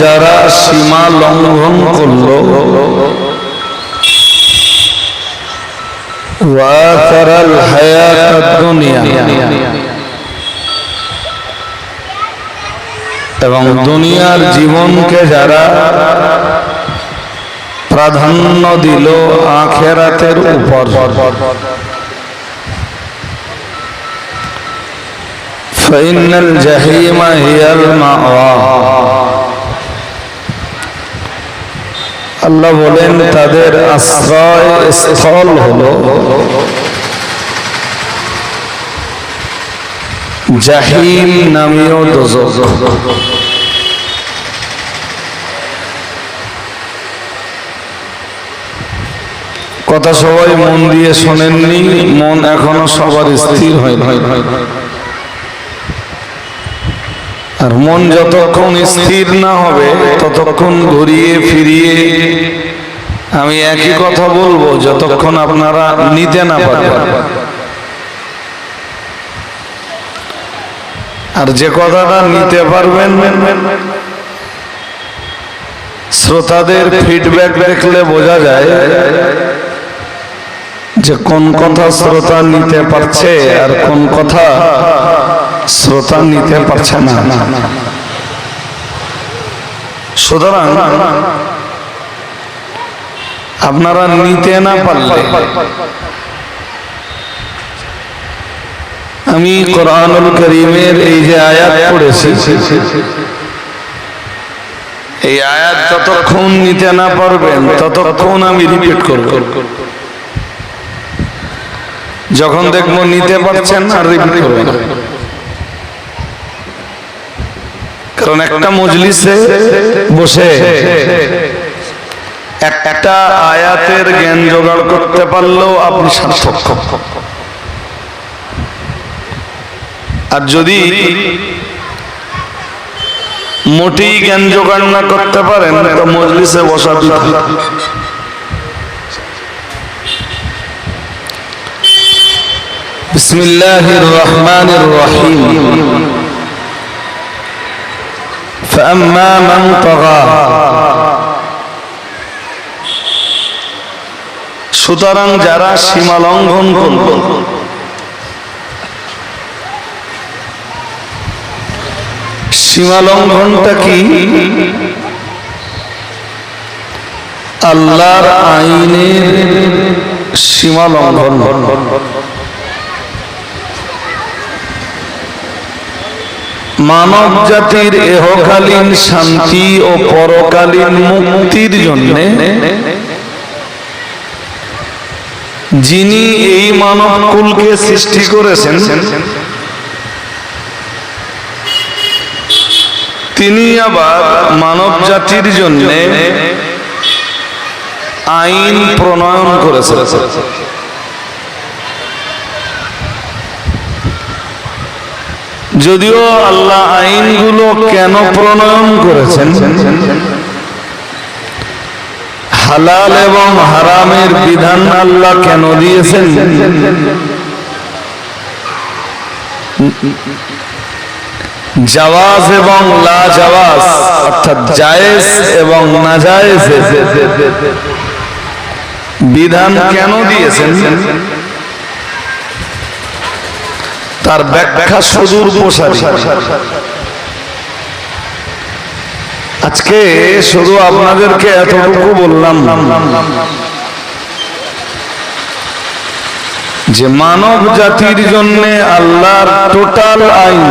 যারা সীমা লঙ্ঘন করল ওয়াতারাল হায়াতাদ দুনিয়া এবং দুনিয়ার জীবনকে যারা প্রাধান্য দিল আখিরাতের উপর ফাইনাল জাহিমা হিয়াল মাওয়া আল্লাহ বলেন তাদের আশ্রয় স্থল হলো জাহিম নামীয় দোজখ। কথা সবাই মন দিয়ে শোনেননি, মন এখনো সবার স্থির হয়। আর মন যতক্ষণ স্থির না হবে ততক্ষণ ঘুরিয়ে ফিরিয়ে আমি একই কথা বলবো যতক্ষণ আপনারা নিতে না পারবেন। আর যে কথাটা নিতে পারবেন শ্রোতাদের ফিডব্যাক দেখলে বোঝা যায় যে কোন কথা শ্রোতা নিতে পারছে আর কোন কথা শ্রোতা নিতে পারছে না। সুতরাং আপনারা নিতে না পারলে আমি কোরআনুল কারীমের এই যে আয়াত পড়েছি এই আয়াত যতক্ষণ নিতে না পারবেন ততক্ষণ আমি রিপিট করব। যখন দেখবো নিতে পারছেন আর রিপিট করবেন। কারণ একটা মজলিসে বসে একটা আয়াতের জ্ঞান জোগাড় করতে পারলেও আপনি সার্থক। আর যদি মোটেই জ্ঞান জোগাড় না করতে পারেন তো মজলিসে বসা বৃথা। বিসমিল্লাহির রহমানির রহিম। فأما من طغى সুতরাং যারা সীমা লঙ্ঘন করল সীমা লঙ্ঘনটা কি? আল্লাহর আইনের সীমা লঙ্ঘন। মানব জাতির ইহকালীন শান্তি ও পরকালীন মুক্তির জন্য যিনি এই মানব কুলকে সৃষ্টি করেছেন তিনি আবার মানব জাতির জন্য আইন প্রণয়ন করেছেন। যদিও আল্লাহ আইনগুলো কেন প্রণয়ন করেছেন, হালাল এবং হারামের বিধান আল্লাহ কেন দিয়েছেন, জাওয়াজ এবং লা জাওয়াজ অর্থাৎ জায়েজ এবং নাজায়েজ বিধান কেন দিয়েছেন তার ব্যাখ্যা সুদূর প্রসারী। আজকে শুধু আপনাদেরকে এতটুকু বললাম যে মানব জাতির জন্য আল্লাহর টোটাল আইন,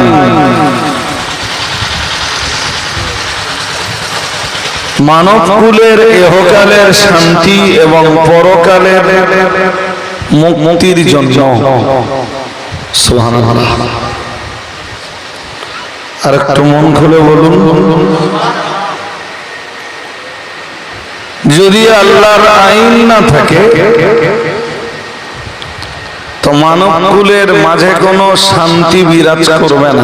মানব কুলের ইহকালের শান্তি এবং পরকালের মুক্তির জন্য। সুবহানাল্লাহ। আর একটু মন খুলে বলুন, যদি আল্লাহর আইন না থাকে তো মানব কুলের মাঝে কোনো শান্তি বিরাজ করবে না।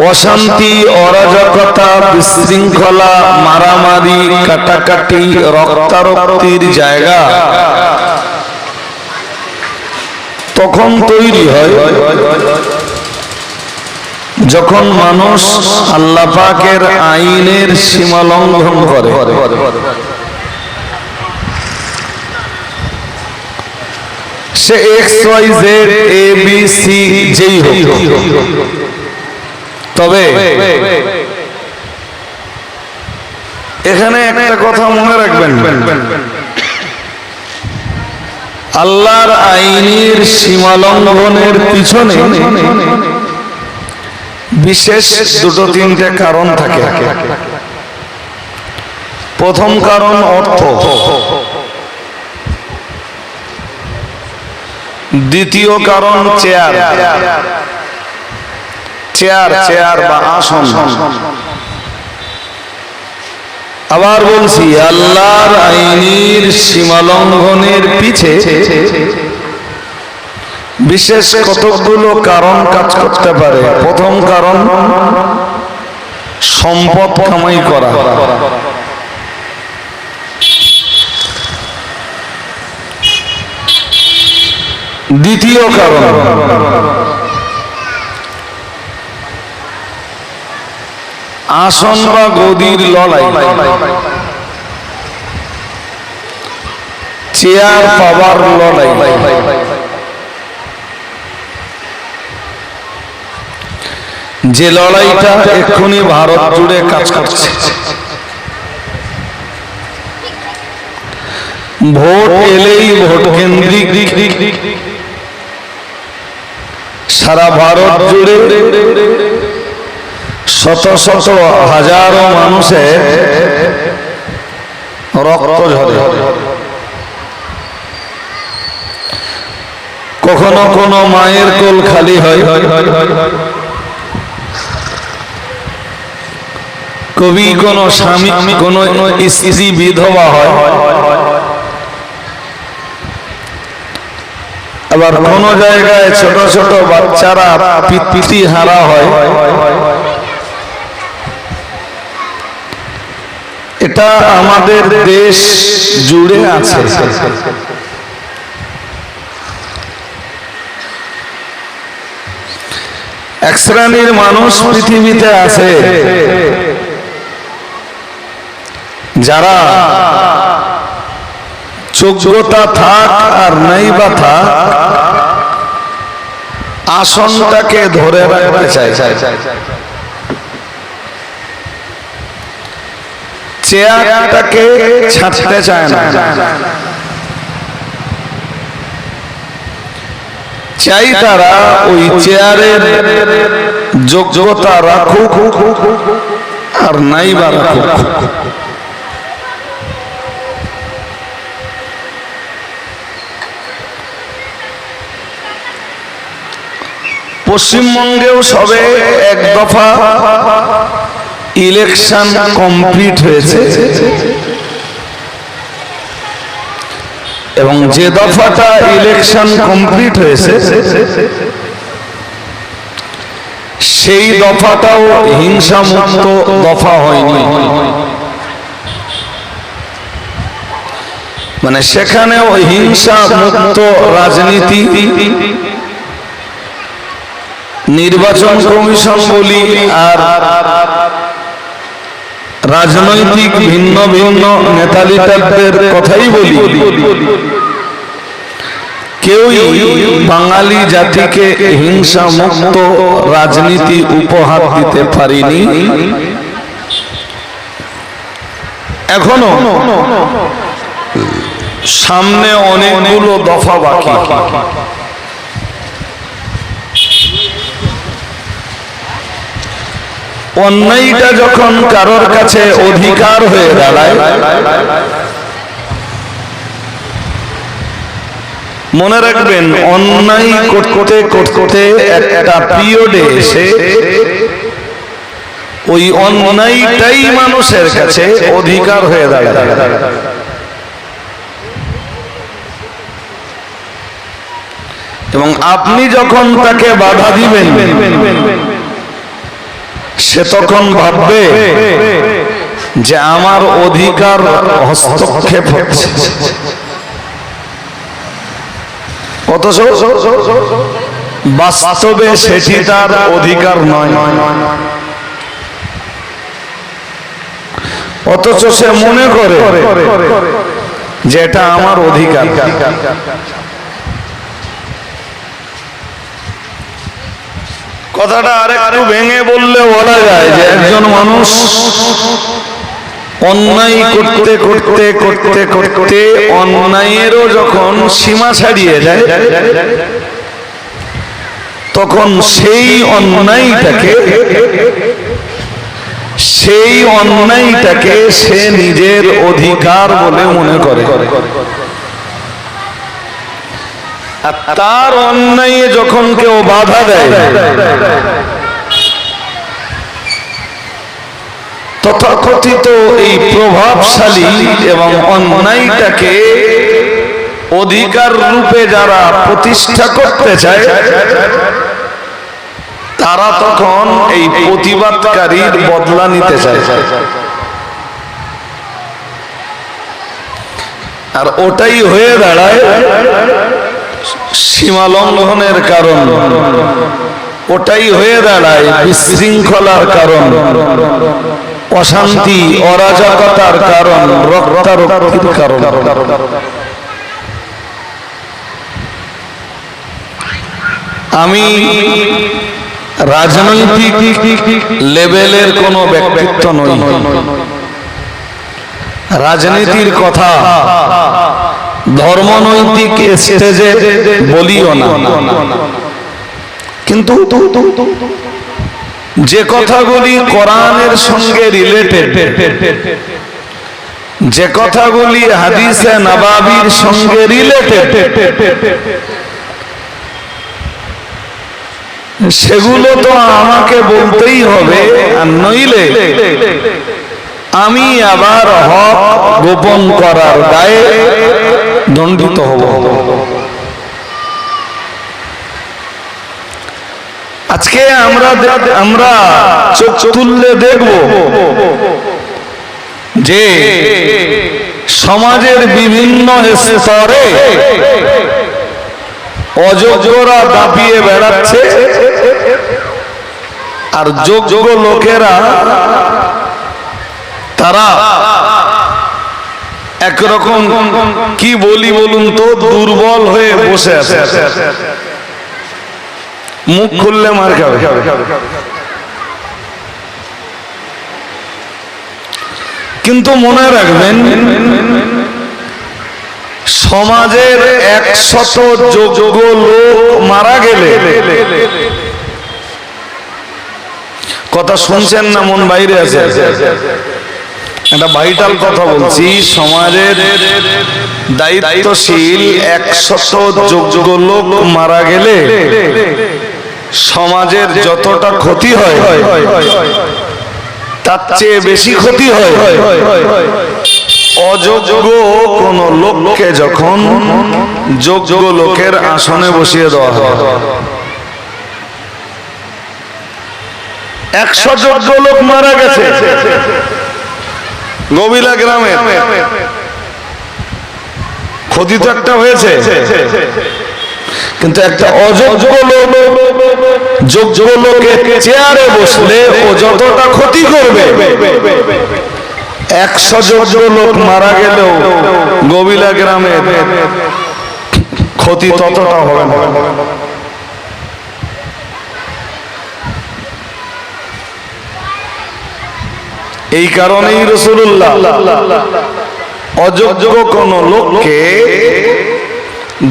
অশান্তি, অরাজকতা, বিশৃঙ্খলা, মারামারি, কাটাকাটি, রক্তারক্তির জায়গা তখন তৈরি হয় যখন মানুষ আল্লাহ পাকের আইনের সীমা লঙ্ঘন করে, সে XYZ ABC যেই হোক, তবে এখানে একটা কথা মনে রাখবেন, আল্লাহর আইনের সীমা লঙ্ঘনের পিছনে বিশেষ দুটো তিনটে কারণ থাকে। প্রথম কারণ অর্থ, দ্বিতীয় কারণ চেয়ার চেয়ার চেয়ার বা আসন। আবার বলছি, আল্লাহর আইনের সীমা লঙ্ঘনের পিছে বিশেষ কতগুলো কারণ কাজ করতে পারে। প্রথম কারণ সম্পদ কামাই করা, দ্বিতীয় কারণ আসন বা গদির লড়াই, চেয়ার পাওয়ার লড়াই। যে লড়াইটা এক্ষুনি ভারত জুড়ে কাজ করছে। ভোট এলেই ভোট কেন্দ্রিক সারা ভারত জুড়ে শত শত হাজারো মানুষের রক্ত ঝরে। কখনো কোনো মায়ের কোল খালি হয়, কবি কোন স্বামী কোন স্ত্রী বিধবা হয়, আবার কোন জায়গায় ছোট ছোট বাচ্চারা পিতৃ হারা হয়। এটা আমাদের দেশ জুড়ে আছে। এক শ্রেণীর মানুষ পৃথিবীতে আছে যারা যোগ্যতা থাক আর নাই বা থাক, আসনটাকে ধরে রাখতে চায়, চেয়ারটাকে ছাড়তে চায় না। চাই তারা ওই চেয়ারের যোগ্যতা রাখুক আর নাই বা রাখুক। পশ্চিমবঙ্গেও সবে এক দফা ইলেকশন কমপ্লিট হয়েছে, এবং যে দফাটা ইলেকশন কমপ্লিট হয়েছে সেই দফাটাও হিংসা মুক্ত দফা হয়নি। মানে সেখানেও হিংসা মুক্ত রাজনীতি, নির্বাচন কমিশন বলি আর রাজনৈতিক ভিন্ন ভিন্ন নেতা লিডারদের কথাই বলি, কেউই বাঙালি জাতিকে হিংসা মুক্ত রাজনীতি উপহার দিতে পারেনি। এখনো সামনে অনেকগুলো দফা বাকি। অন্যায়টা যখন কারোর কাছে অধিকার হয়ে দাঁড়ায়, মনে রাখবেন অন্যায় করতে করতে একটা পিরিয়ডে এসে ওই অন্যায়টাই মানুষের কাছে অধিকার হয়ে দাঁড়ায়। এবং আপনি যখন তাকে বাধা দিবেন, সে তখন ভাববে যে আমার অধিকার হস্তক্ষেপ হচ্ছে। অথচ বাস্তবে সেটি তার অধিকার নয়, অথচ সে মনে করে যে এটা আমার অধিকার। কথাটা আরেকটু ভেঙে বললে বলা যায় যে একজন মানুষ অন্যায় করতে করতে করতে করতে অন্যায়েরও যখন সীমা ছাড়িয়ে যায়, তখন সেই অন্যায়টাকে সে নিজের অধিকার বলে মনে করে। আর তার অন্যায়ে যখন কেউ বাধা দেয়, তথাকথিত এই প্রভাবশালী এবং অন্যায়টাকে অধিকার রূপে যারা প্রতিষ্ঠা করতে চায়, তারা তখন এই প্রতিবাদকারীর বদলা নিতে চায়, আর ওটাই হয়ে দাঁড়ায় সীমা লঙ্ঘনের কারণ, ওটাই হয়ে দাঁড়ায় বিশৃঙ্খলার কারণ, অশান্তি অরাজকতার কারণ, রক্তারক্তির কারণ। আমি রাজনৈতিক লেভেলের কোনো ব্যক্তিত্ব নই, রাজনীতির কথা ধর্মনৈতিক স্টেজে বলিও না, কিন্তু যে কথাগুলি কোরআনের সঙ্গে রিলেটেড, যে কথাগুলি হাদিসে নববীর সঙ্গে রিলেটেড, সেগুলো তো আমাকে বলতেই হবে, আর নইলে আমি আবার হক গোপন করার দায়ে দণ্ডিত হব। আজকে আমরা চোখ তুললে দেখব যে সমাজের বিভিন্ন স্তরে অযোগ্যরা দাপিয়ে বেড়াচ্ছে, আর যোগ্য লোকেরা তারা একরকম কি বলুন তো, দুর্বল হয়ে বসে আছে, মুখ খুললে মার খাবে। কিন্তু মনে রাখবেন, সমাজের 100 যোগ্য লোক মারা গেলে, কথা শুনছেন না মন বাইরে আছে, একটা ভাইটাল কথা বলছি, সমাজের দায়িত্বশীল 100 যোগ্য লোক মারা গেলে সমাজের যতটা ক্ষতি হয় তার চেয়ে বেশি ক্ষতি হয় অযোগ্য কোন লোককে যখন যোগ্য লোকের আসনে বসিয়ে দেওয়া হয়। 100 যোগ্য লোক মারা গেছে গবিলা গ্রামে, ক্ষতি তো একটা হয়েছে, কিন্তু একটা অযোগ্য লোক যোগ্য লোকের চেয়ারে বসলে ও যতটা ক্ষতি করবে, 100 যোগ্য লোক মারা গেলেও গবিলা গ্রামে ক্ষতি ততটা হবে না। এই কারণেই রাসূলুল্লাহ অযোগ্য কোন লোককে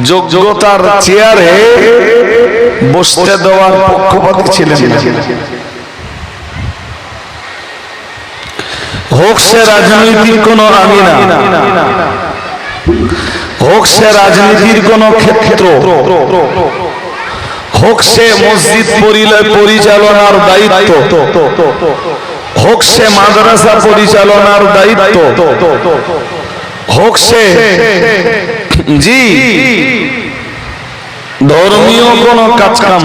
যোগ্যতার চেয়ারে বসতে দেওয়ার পক্ষপাতী ছিলেন না। হোক সে রাজনৈতিক কোন আঙিনা, হোক সে রাজনীতির কোন ক্ষেত্র, হোক সে মসজিদ পরিচালনার দায়িত্ব, হোক সে মাদ্রাসা পরিচালনার দায়িত্ব, হোক সে ধর্মীয় কোন কাজকাম,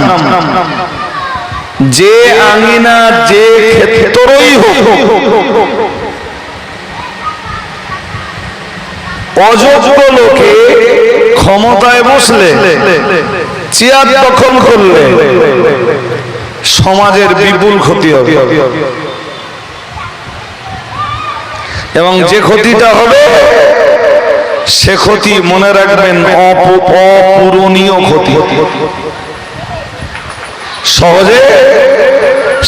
যে আঙিনা যে ক্ষেত্রই হোক, অযোগ্য লোকে ক্ষমতায় বসলে চেয়ার দখল করলে সমাজের বিপুল ক্ষতি হবে, এবং যে ক্ষতিটা হবে সে ক্ষতি মনে রাখবেন অপূরণীয় ক্ষতি। সহজে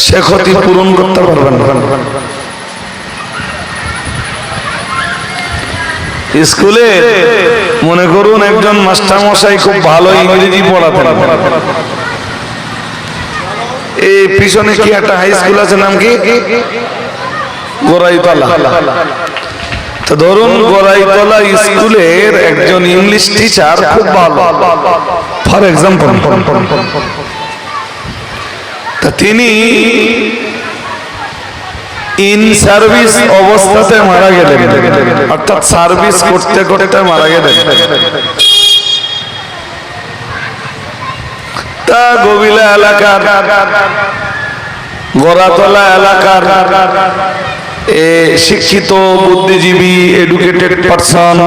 সে ক্ষতি পূরণ করতে পারবেন না। স্কুলে মনে করুন একজন মাস্টারমশাই খুব ভালো ইংরেজি পড়াতেন, এই পিছনে কি একটা হাই স্কুল আছে, নাম কি? গোরাইতলা। তো ধরুন গোরাইতলা স্কুলের একজন ইংলিশ টিচার খুব ভালো, ফর এক্সাম্পল, তিনি ইন সার্ভিস অবস্থাতে মারা গেলেন, অর্থাৎ সার্ভিস করতে করতে মারা গেলেন। তা গবিলা এলাকার, গোরাতলা এলাকার শিক্ষিত বুদ্ধিজীবী এডুকেটেড পারসন,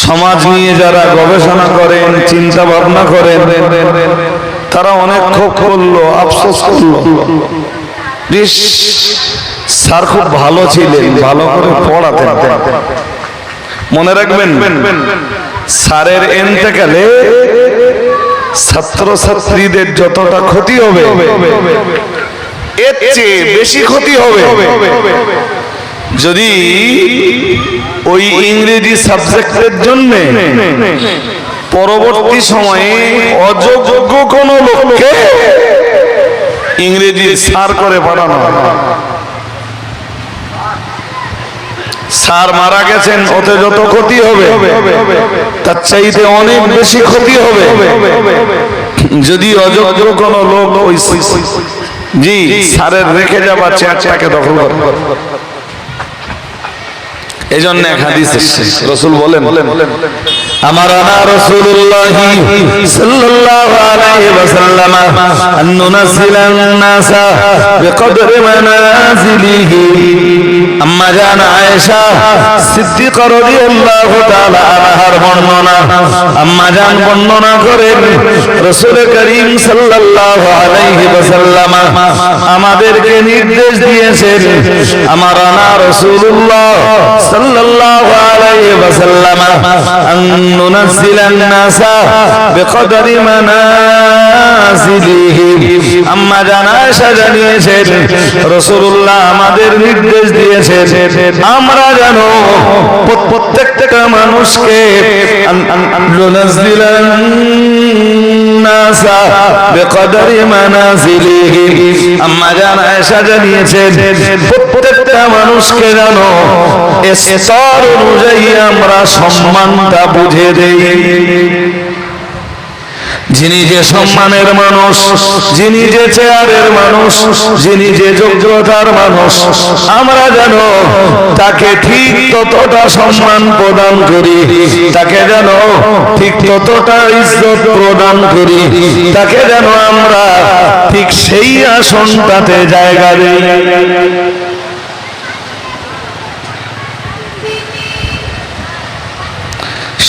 সমাজ নিয়ে যারা গবেষণা করেন, চিন্তা ভাবনা করেন, তারা অনেক ক্ষোভ করলো, আফসোস করলো, স্যার খুব ভালো ছিলেন, ভালো করে পড়াতেন। মনে রাখবেন স্যারের ইন্তেকালে ছাত্রছাত্রীদের যতটা ক্ষতি হবে এর চেয়ে বেশি ক্ষতি হবে যদি ওই ইংরেজি সাবজেক্টের জন্য পরবর্তী সময়ে অযোগ্য কোন লোককে ইংরেজি স্যার করে পাঠানো হয়। স্যার মারা গেছেন, ওতে যত ক্ষতি হবে তার চাইতে অনেক বেশি ক্ষতি হবে যদি অযোগ্য কোন লোক ওই জি স্যারের রেখে যাওয়া চেয়ারটাকে দখল করে। এই জন্য এক হাদিস এসেছে, রাসূল বলেন, আমারানা রাসূলুল্লাহ সাল্লাল্লাহু আলাইহি ওয়াসাল্লাম আন নুনাসিলান নাসা বিকদরি মানাজিলিহি। আম্মা জান আয়েশা সিদ্দিকা রাদিয়াল্লাহু তাআলা আনহার বর্ণনা, আম্মা জান বর্ণনা করেন রাসূল করিম সাল্লাল্লাহু আলাইহি ওয়াসাল্লাম আমাদেরকে নির্দেশ দিয়েছেন, আমারানা রাসূলুল্লাহ সাল্লাল্লাহু আলাইহি ওয়াসাল্লাম আন নুনাসিলান নাসা বিকদরি মানাজিলিহি। আম্মা জান আয়েশা জানিয়েছেন রাসূলুল্লাহ আমাদের নির্দেশ দিয়েছেন আমরা যেন প্রত্যেকটা মানুষকে নুনাসিলান নাসা বিকদরি মানাজিলিহি। আম্মা জান আয়েশা জানিয়েছেন প্রত্যেকটা মানুষকে যেন স্তর অনুযায়ী আমরা সম্মানটা বুঝে দেই। যিনি যে সম্মানের মানুষ, যিনি যে চেয়ারের মানুষ, যিনি যে যোগ্যতার মানুষ, আমরা যেন তাকে ঠিক ততটা সম্মান প্রদান করি, তাকে যেন ঠিক ততটা ইজ্জত প্রদান করি, তাকে যেন আমরা ঠিক সেই আসনটাতে জায়গা দেই।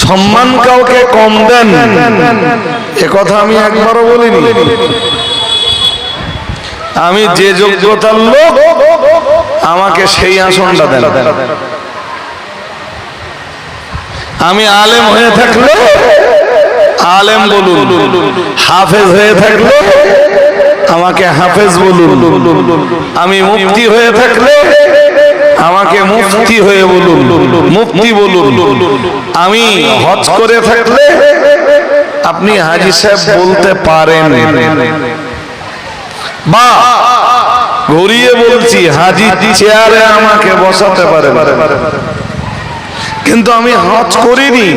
সম্মান কাউকে কম দেন এ কথা আমি একবারও বলিনি। আমি যে যোগ্যতার লোক আমাকে সেই আসনটা দেন। আমি আলেম হয়ে থাকলে আলেম বলুন, হাফেজ হয়ে থাকলে আমাকে হাফেজ বলুন, আমি মুফতি হয়ে থাকলে আমাকে মুফতি হয়ে বলুন, মুফতি বলুন, আমি হজ করে থাকলে আপনি হাজী সাহেব বলতে পারেন, বা ঘুরিয়ে বলছি হাজী চেয়ারে আমাকে বসাতে পারেন, কিন্তু আমি হজ করিনি,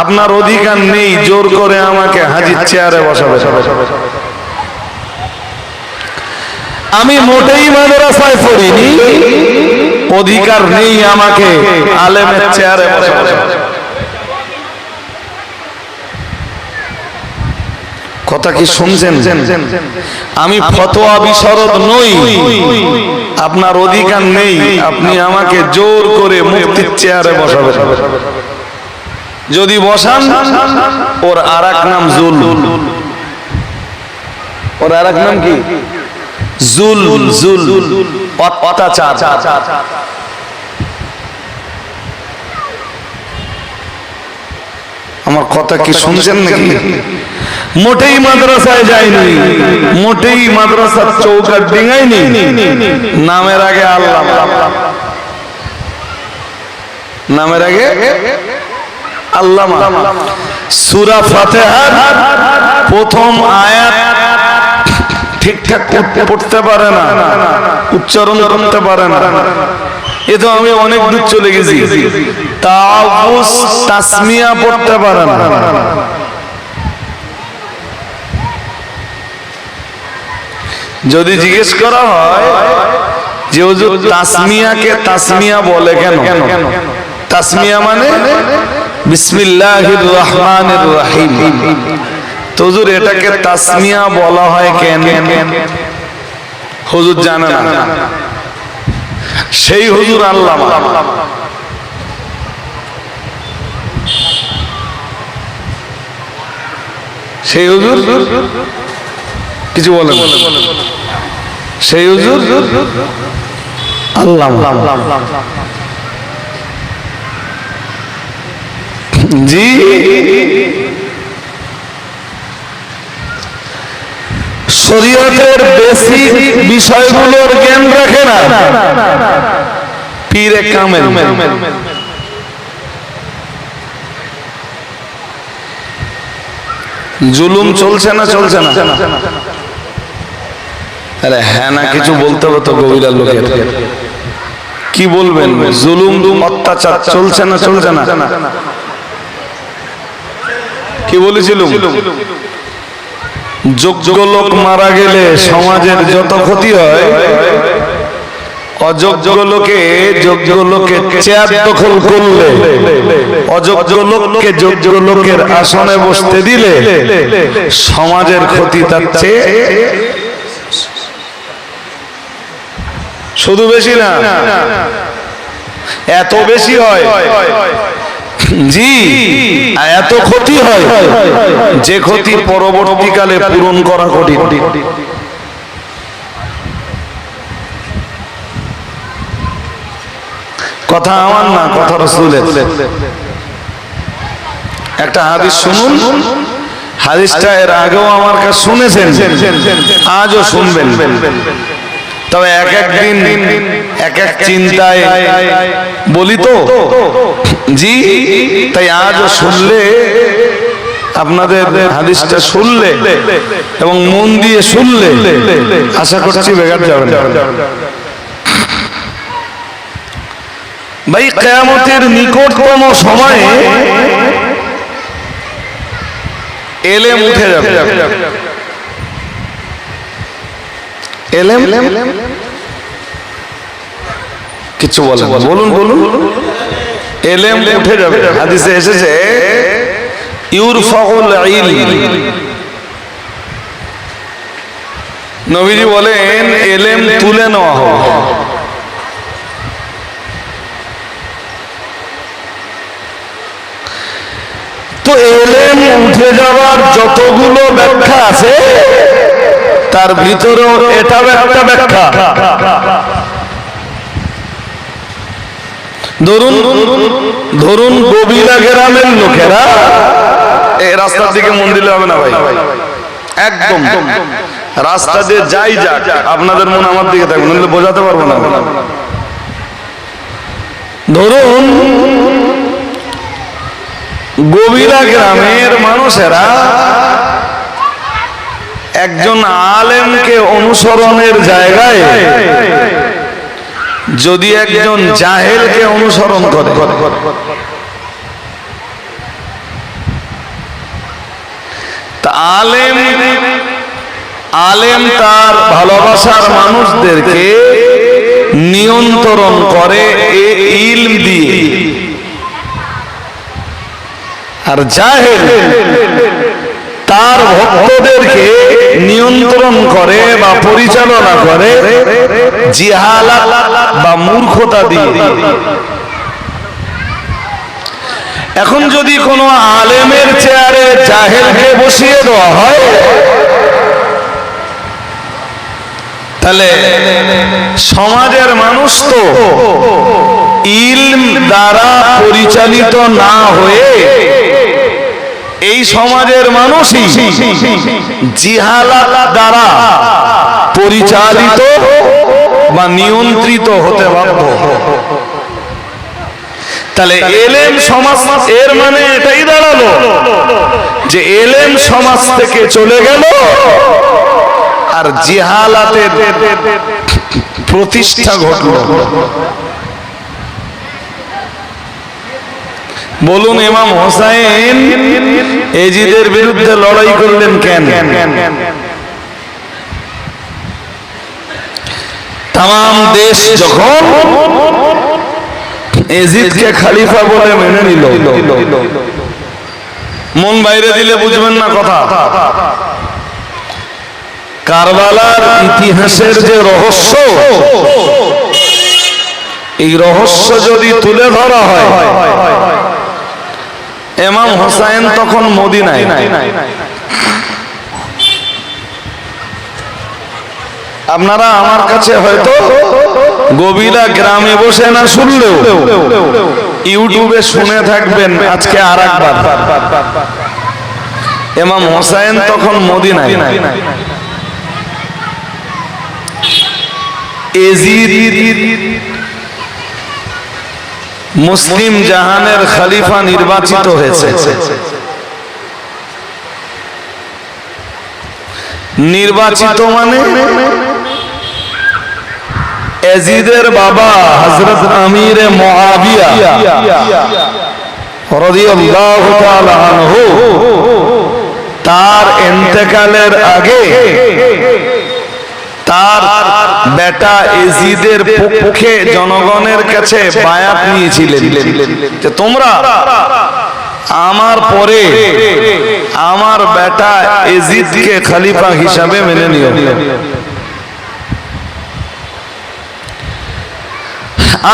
আপনার অধিকার নেই জোর করে আমাকে হাজী চেয়ারে বসাবে। আমি মোটেই মাদ্রাসায় পড়িনি, অধিকার নেই আমাকে আলেমের চেয়ারে বসাবে। কথা কি শুনছেন? আমি ফতোয়া বিশারদ নই, আপনার অধিকার নেই আপনি আমাকে জোর করে মুফতির চেয়ারে বসাবেন। যদি বসান ওর আরেক নাম জুল, ওর আরেক নাম কি? জুল, জুল অত্যাচার। আমার কথা কি শুনছেন নাকি? মোটেই মাদ্রাসায় যায়নি, মোটেই মাদ্রাসার চৌকাট ডিঙায়নি, নামের আগে আল্লাহ, নামের আগে আল্লাহ। সূরা ফাতিহার প্রথম আয়াত ঠিকঠাক পড়তে পারে না, উচ্চারণ করতে পারে না। এ তো আমি অনেক দূর চলে গেছি। তাওয়াবুস তাসমিয়া পড়তে পারে না। যদি জিজ্ঞেস করা হয় যে হুজুর তাসমিয়াকে তাসমিয়া বলে কেন? তাসমিয়া মানে বিসমিল্লাহির রহমানির রহিম। তো হুজুর এটাকে তাসমিয়া বলা হয় কেন? হুজুর জানে না। সেই হুজুর আল্লামা। সেই হুজুর কিছু বলেন, সেই হুজুর আল্লামা। জি, শরীয়তের বেসিক বিষয়গুলোর জ্ঞান রাখে না পীরে কামেল। জুলুম চলছে না চলছে না? আরে হ্যাঁ না কিছু বলতে হবে তো গভীরা লোকের। কি বলবেন? জুলুম অত্যাচার চলছে না চলছে না? কি বলেছিলাম? যোগ্য লোক মারা গেলে সমাজের যত ক্ষতি হয়, অযোগ্য লোকে যোগ্য লোকের চেয়ার দখল করলে, অযোগ্য লোককে যোগ্য লোকের আসনে বসতে দিলে সমাজের ক্ষতি তার চেয়ে শুধু বেশি না, এত বেশি হয়। জি, এত ক্ষতি হয় যে ক্ষতি পরবর্তীকালে পূরণ করা কঠিন। কথা আমার না, কথা রাসূলের। একটা হাদিস শুনুন, হাদিসটা এর আগেও আমার কাছে শুনেছেন, আজও শুনবেন। তবে এক এক দিন এক এক চিন্তায় বলি তো, জি, তাই আজও শুনলে, আপনাদের হাদিসটা শুনলে এবং মন দিয়ে শুনলে আশা করছি বেকার যাবেন। ভাই, কিয়ামতের নিকটতম সময়ে এলেম উঠে যাবে। এলেম কিছু বলেন, বলুন বলুন। এলেম উঠে যাবে। হাদিসে এসেছে ইউরফাউল ইলম, নবীজি বলেন এলেম তুলে নেওয়া হবে। তো এলেম উঠে যাওয়ার যতগুলো ব্যাখ্যা আছে তার ভিতরেও এটা একটা ব্যাখ্যা। ধরুন কবিরা গ্রামের লোকেরা, এই রাস্তার দিকে মন দিলে হবে না ভাই, একদম রাস্তা দিয়ে যাই যাক, আপনাদের মন আমার দিকে থাকবে, নইলে বোঝাতে পারবো না। ধরুন কবিরা গ্রামের মানুষেরা একজন আলেমকে অনুসরণের জায়গায় যদি একজন জাহেলকে অনুসরণ করে, তা আলেম তার ভালোবাসার মানুষদেরকে নিয়ন্ত্রণ করে ইলম দিয়ে, আর জাহেল তার ভক্তদেরকে নিয়ন্ত্রণ করে বা পরিচালনা করে জিহালাত বা মূর্খতা দিয়ে। এখন যদি কোনো আলেমের চেয়ারে জাহেলকে বসিয়ে দেওয়া হয়, তাহলে সমাজের মানুষ তো ইলম দ্বারা পরিচালিত না হয়ে এই সমাজের মানুষই জিহালাত দ্বারা পরিচালিত বা নিয়ন্ত্রিত হতে বাধ্য। তাহলে এলেম সমাজ, এর মানে এটাই দাঁড়ালো যে এলেম সমাজ থেকে চলে গেল আর জিহালাতের প্রতিষ্ঠা ঘটল। বলুন, ইমাম হোসাইন এজিদের বিরুদ্ধে লড়াই করলেন কেন? তাম দেশ যখন এজিদকে খলিফা বলে মেনে নিল, মন বাইরে দিলে বুঝবেন না কথা। কারবালার ইতিহাসের যে রহস্য, এই রহস্য যদি তুলে ধরা হয়, ইমাম হোসাইন তখন মদিনায়। আপনারা আমার কাছে হয়তো গভীরা গ্রামে বসে না শুনলেও ইউটিউবে শুনে থাকবেন আজকে আর একবার। ইমাম হোসাইন তখন মদিনায়। এজিদ মুসলিম জাহানের খলিফা নির্বাচিত হয়েছে। নির্বাচিত মানে এজিদের বাবা হযরত আমির মুআবিয়া রাদিয়াল্লাহু তাআলা আনহু তার ইন্তেকালের আগে তার বেটা এজিদের পক্ষে জনগণের কাছে বায়াত নিয়েছিলেন যে তোমরা আমার পরে আমার বেটা এজিদকে খলিফা হিসাবে মেনে নিও।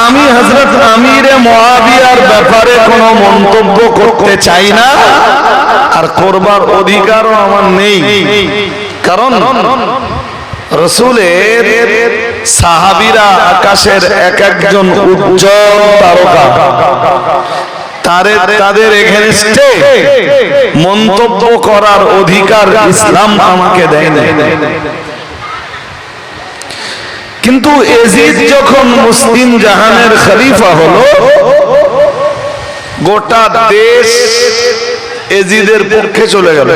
আমি হযরত আমির মুআবিয়ার ব্যাপারে কোনো মন্তব্য করতে চাই না, আর করবার অধিকারও আমার নেই। কারণ রাসূলের সাহাবীরা আকাশের এক একজন উজ্জ্বল তারকা, তাদের এগেইনস্টে মন্তব্য করার অধিকার ইসলাম আমাকে দেয় না। কিন্তু এজিদ যখন মুসলিম জাহানের খলিফা হলো, গোটা দেশ এজিদের পক্ষে চলে গেল।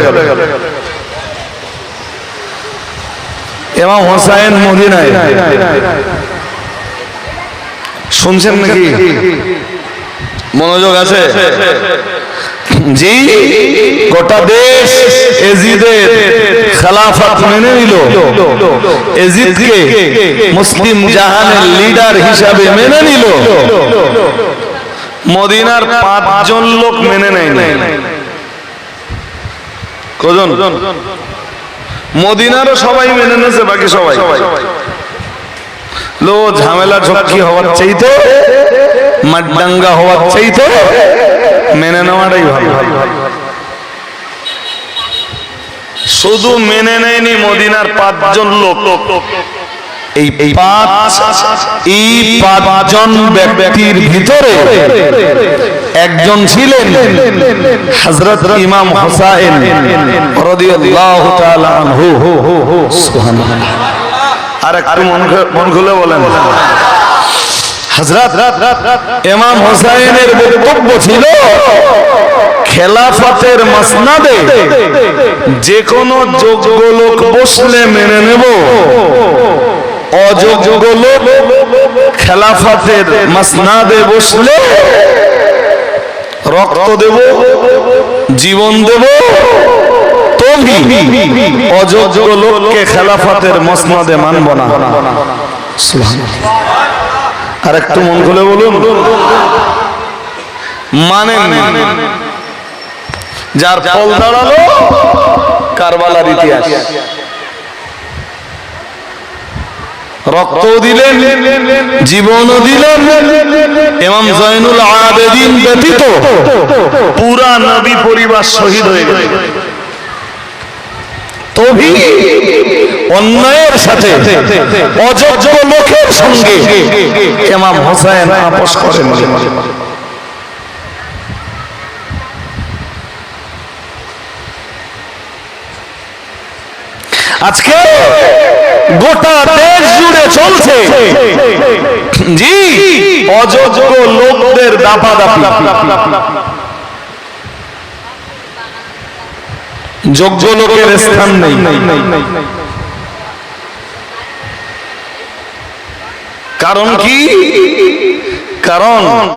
ইমাম হোসাইন মদিনায়। শুনছেন নাকি? মনোযোগ আছে? জি, গোটা দেশ এজিদের খেলাফত মেনে নিল, এজিদকে মুসলিম জাহানের লিডার হিসাবে মেনে নিল। মদিনার 5 জন লোক মেনে নেয়। কজন? মদিনারও সবাই মেনে নিয়েছে, বাকি সবাই লো ঝামেলা ঝক্কি হওয়ার চাইতে, মাড্ডাঙ্গা হওয়ার চাইতে মেনে নেওয়াটাই ভালো। শুধু মেনে নেয়নি মদিনার 5 জন লোক, এই 5 জন ব্যক্তির ভিতরে একজন ছিলেন হযরত ইমাম হোসাইন রাদিয়াল্লাহু তাআলা আনহু। সুবহানাল্লাহ। আর একটু মন খুলে বলেন। হযরত ইমাম হোসাইনের বক্তব্য ছিল খেলাফতের মাসনাদে যে কোনো যোগ্য লোক বসলে মেনে নেব, অযোগ্য লোক খেলাফতের মাসনাদে বসলে রক্ত দেব, জীবন দেব, তবে অযোগ্য লোককে খেলাফতের মাসনাদে মানব না। সুবহানাল্লাহ। আর একটু মন খুলে বলুন, মানেন? যার ফল দাঁড়ালো কারবালার ইতিহাস। রক্ত দিলেন, জীবনও দিলেন। ইমাম জয়নুল আবেদিন ব্যতীত পুরা নবী পরিবার শহীদ হয়ে গেল। তবে অন্যায়ের সাথে অযোগ্য লোকের সঙ্গে ইমাম হোসেন আপোষ করেন। আজকে গোটা দেশ জুড়ে চলছে জি অযোগ্য লোকদের দাপাদাপি, যোগ্য লোকের স্থান নেই। কারণ কি? কারণ